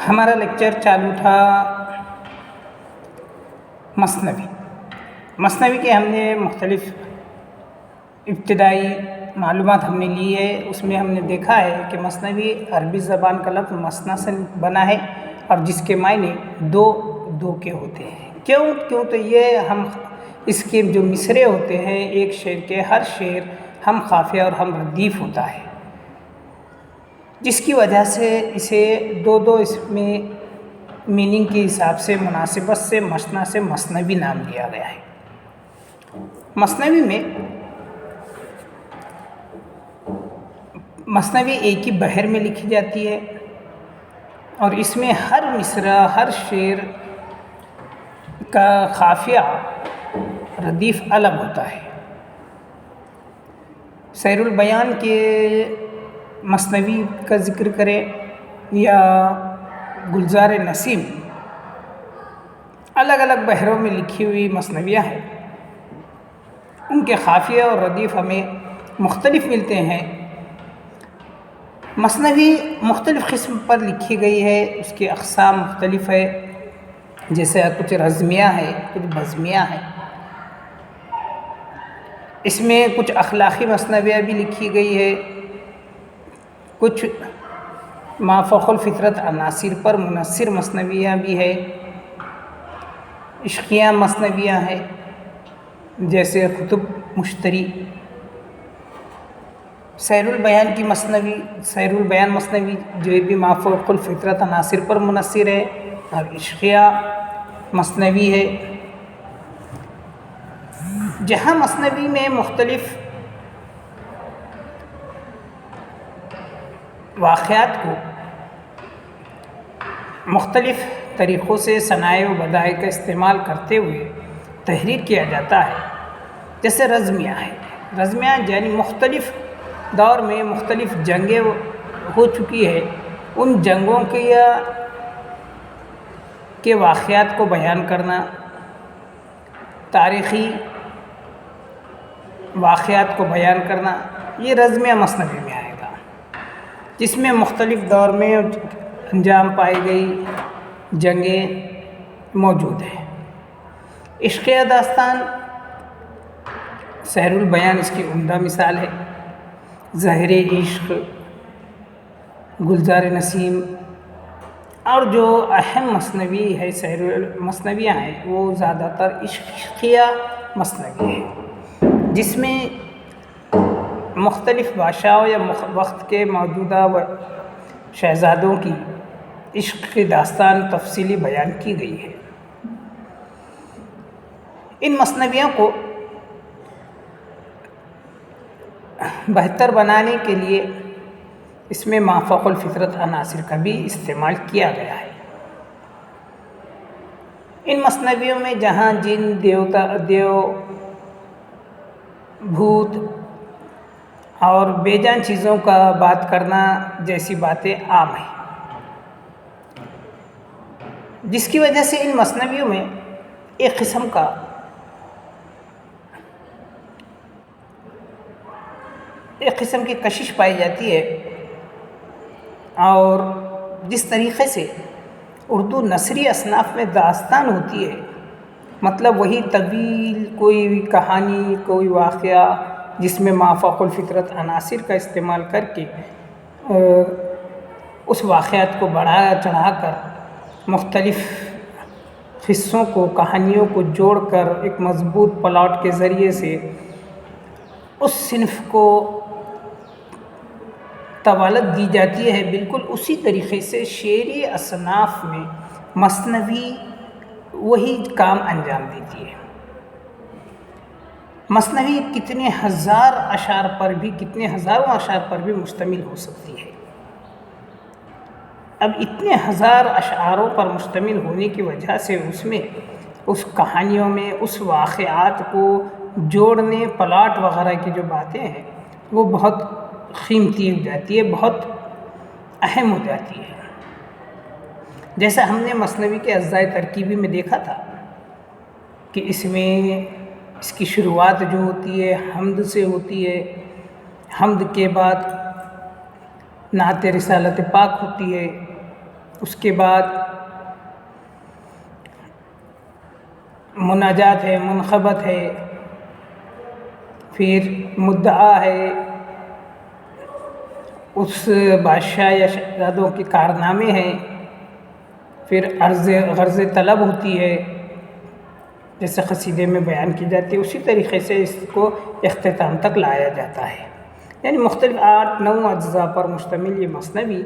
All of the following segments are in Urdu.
ہمارا لیکچر چالو تھا مثنوی کے ہم نے مختلف ابتدائی معلومات ہم نے لی ہے. اس میں ہم نے دیکھا ہے کہ مثنوی عربی زبان کا لفظ مثنی سے بنا ہے اور جس کے معنی دو کے ہوتے ہیں. کیوں تو یہ ہم اس کے جو مصرے ہوتے ہیں ایک شعر کے ہر شعر ہم قافیہ اور ہم ردیف ہوتا ہے، جس کی وجہ سے اسے دو اس میں میننگ کے حساب سے مناسبت سے مثنی سے مثنوی نام دیا گیا ہے. مثنوی ایک ہی بحر میں لکھی جاتی ہے اور اس میں ہر مصرع ہر شعر کا قافیہ ردیف الگ ہوتا ہے. سیر البیان کے مثنوی کا ذکر کریں یا گلزار نسیم، الگ الگ بحروں میں لکھی ہوئی مثنویاں ہیں. ان کے قافیہ اور ردیف ہمیں مختلف ملتے ہیں. مثنوی مختلف قسم پر لکھی گئی ہے، اس کی اقسام مختلف ہے، جیسے کچھ رزمیہ ہے، کچھ بزمیہ ہے. اس میں کچھ اخلاقی مثنویہ بھی لکھی گئی ہے، کچھ ما فوق الفطرت عناصر پر منحصر مثنویہ بھی ہے، عشقیہ مثنویہ ہے جیسے خطب مشتری. سیر البیان مثنوی جو بھی ما فوق الفطرت عناصر پر منحصر ہے اور عشقیہ مثنوی ہے. جہاں مثنوی میں مختلف واقعات کو مختلف طریقوں سے صنائع و بدائع کا استعمال کرتے ہوئے تحریر کیا جاتا ہے، جیسے رزمیہ ہے. رزمیہ یعنی مختلف دور میں مختلف جنگیں ہو چکی ہے، ان جنگوں کے واقعات کو بیان کرنا، تاریخی واقعات کو بیان کرنا، یہ رزمیہ مثنوی میں آئے گا، جس میں مختلف دور میں انجام پائی گئی جنگیں موجود ہیں. عشقیہ داستان سیر البیان اس کی عمدہ مثال ہے. زہر عشق، گلزار نسیم اور جو اہم مثنوی ہے مثنویاں ہیں وہ زیادہ تر عشقیہ مثنوی ہے، جس میں مختلف بادشاہوں یا وقت کے موجودہ شہزادوں کی عشق کی داستان تفصیلی بیان کی گئی ہے. ان مثنویوں کو بہتر بنانے کے لیے اس میں ما فوق الفطرت عناصر کا بھی استعمال کیا گیا ہے. ان مثنویوں میں جہاں جن، دیو، بھوت اور بے جان چیزوں کا بات کرنا جیسی باتیں عام ہیں، جس کی وجہ سے ان مثنویوں میں ایک قسم کی کشش پائی جاتی ہے. اور جس طریقے سے اردو نثری اصناف میں داستان ہوتی ہے، مطلب وہی طویل کوئی کہانی، کوئی واقعہ جس میں ما فوق الفطرت عناصر کا استعمال کر کے اس واقعات کو بڑھا چڑھا کر مختلف قصوں کو، کہانیوں کو جوڑ کر ایک مضبوط پلاٹ کے ذریعے سے اس صنف کو طوالت دی جاتی ہے. بالکل اسی طریقے سے شعری اصناف میں مثنوی وہی کام انجام دیتی ہے. مثنوی کتنے ہزاروں اشعار پر بھی مشتمل ہو سکتی ہے. اب اتنے ہزار اشعاروں پر مشتمل ہونے کی وجہ سے اس کہانیوں میں اس واقعات کو جوڑنے، پلاٹ وغیرہ کی جو باتیں ہیں وہ بہت قیمتی ہو جاتی ہے، بہت اہم ہو جاتی ہے. جیسا ہم نے مثنوی کے اجزائے ترکیبی میں دیکھا تھا کہ اس کی شروعات جو ہوتی ہے حمد سے ہوتی ہے، حمد کے بعد نعت رسالت پاک ہوتی ہے، اس کے بعد مناجات ہے، منخبت ہے، پھر مدعا ہے، اس بادشاہ یا شہزادوں کے کارنامے ہیں، پھر غرض طلب ہوتی ہے جیسے قصیدے میں بیان کی جاتی ہے، اسی طریقے سے اس کو اختتام تک لایا جاتا ہے۔ یعنی مختلف 8-9 اجزاء پر مشتمل یہ مثنوی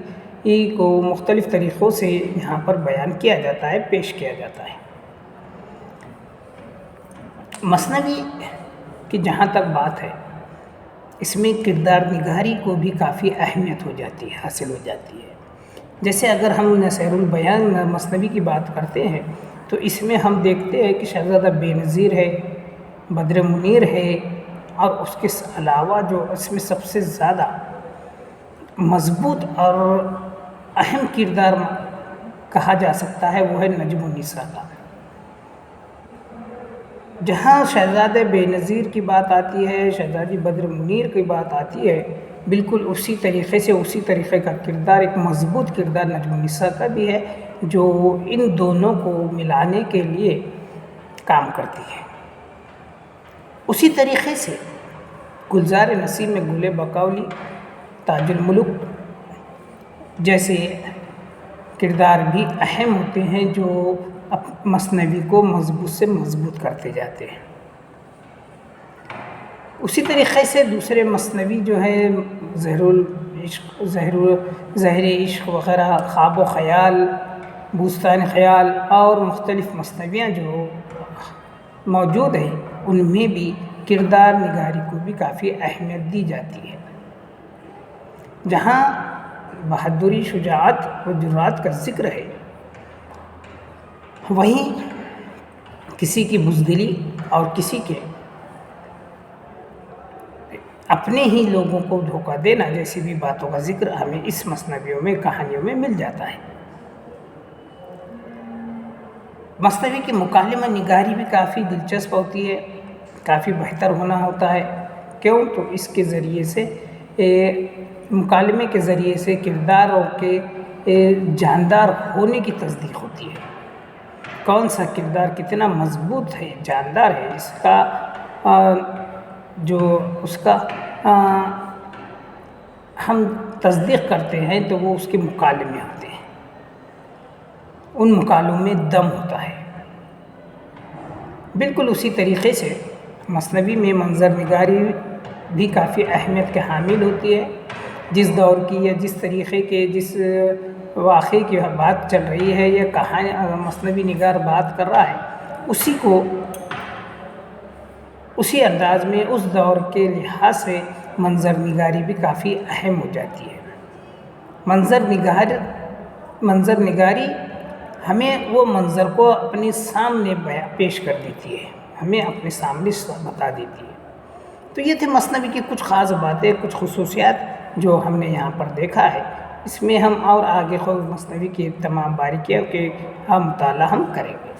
کو مختلف طریقوں سے یہاں پر بیان کیا جاتا ہے، پیش کیا جاتا ہے۔ مثنوی کی جہاں تک بات ہے، اس میں کردار نگاری کو بھی کافی اہمیت ہو جاتی ہے، حاصل ہو جاتی ہے۔ جیسے اگر ہم نصیر البیان مثنوی کی بات کرتے ہیں تو اس میں ہم دیکھتے ہیں کہ شہزادہ بے نظیر ہے، بدر منیر ہے، اور اس کے علاوہ جو اس میں سب سے زیادہ مضبوط اور اہم کردار کہا جا سکتا ہے وہ ہے نجم النساء کا۔ جہاں شہزادہ بے نظیر کی بات آتی ہے، شہزادی بدر منیر کی بات آتی ہے، بالکل اسی طریقے سے اسی طریقے کا کردار، ایک مضبوط کردار نجم النساء کا بھی ہے جو ان دونوں کو ملانے کے لیے کام کرتی ہے۔ اسی طریقے سے گلزار نسیم میں گل بقولی، تاج الملک جیسے کردار بھی اہم ہوتے ہیں جو مثنوی کو مضبوط سے مضبوط کرتے جاتے ہیں۔ اسی طریقے سے دوسرے مثنوی جو ہے زہر عشق وغیرہ، خواب و خیال، بوستان خیال اور مختلف مثنویاں جو موجود ہیں، ان میں بھی کردار نگاری کو بھی کافی اہمیت دی جاتی ہے۔ جہاں بہادری، شجاعت و جرات کا ذکر ہے، وہیں کسی کی بزدلی اور کسی کے اپنے ہی لوگوں کو دھوکہ دینا جیسی بھی باتوں کا ذکر ہمیں اس مثنویوں میں، کہانیوں میں مل جاتا ہے۔ مثنوی کی مکالمہ نگاری بھی کافی دلچسپ ہوتی ہے، کافی بہتر ہونا ہوتا ہے۔ کیوں؟ تو اس کے ذریعے سے مکالمے کے ذریعے سے کرداروں کے جاندار ہونے کی تصدیق ہوتی ہے۔ کون سا کردار کتنا مضبوط ہے، جاندار ہے، اس کا جو اس کا ہم تصدیق کرتے ہیں تو وہ اس کے مکالمے ہوتے ہیں، ان مکالموں میں دم ہوتا ہے۔ بالکل اسی طریقے سے مثنوی میں منظر نگاری بھی کافی اہمیت کے حامل ہوتی ہے۔ جس دور کی یا جس طریقے کے، جس واقعے کی بات چل رہی ہے یا کہانی مثنوی نگار بات کر رہا ہے، اسی کو اسی انداز میں اس دور کے لحاظ سے منظر نگاری بھی کافی اہم ہو جاتی ہے۔ منظر نگاری ہمیں وہ منظر کو اپنے سامنے پیش کر دیتی ہے، ہمیں اپنے سامنے بتا دیتی ہے۔ تو یہ تھے مثنوی کی کچھ خاص باتیں، کچھ خصوصیات جو ہم نے یہاں پر دیکھا ہے۔ اس میں ہم اور آگے خود مثنوی کی تمام باریکیوں کے مطالعہ ہم کریں گے۔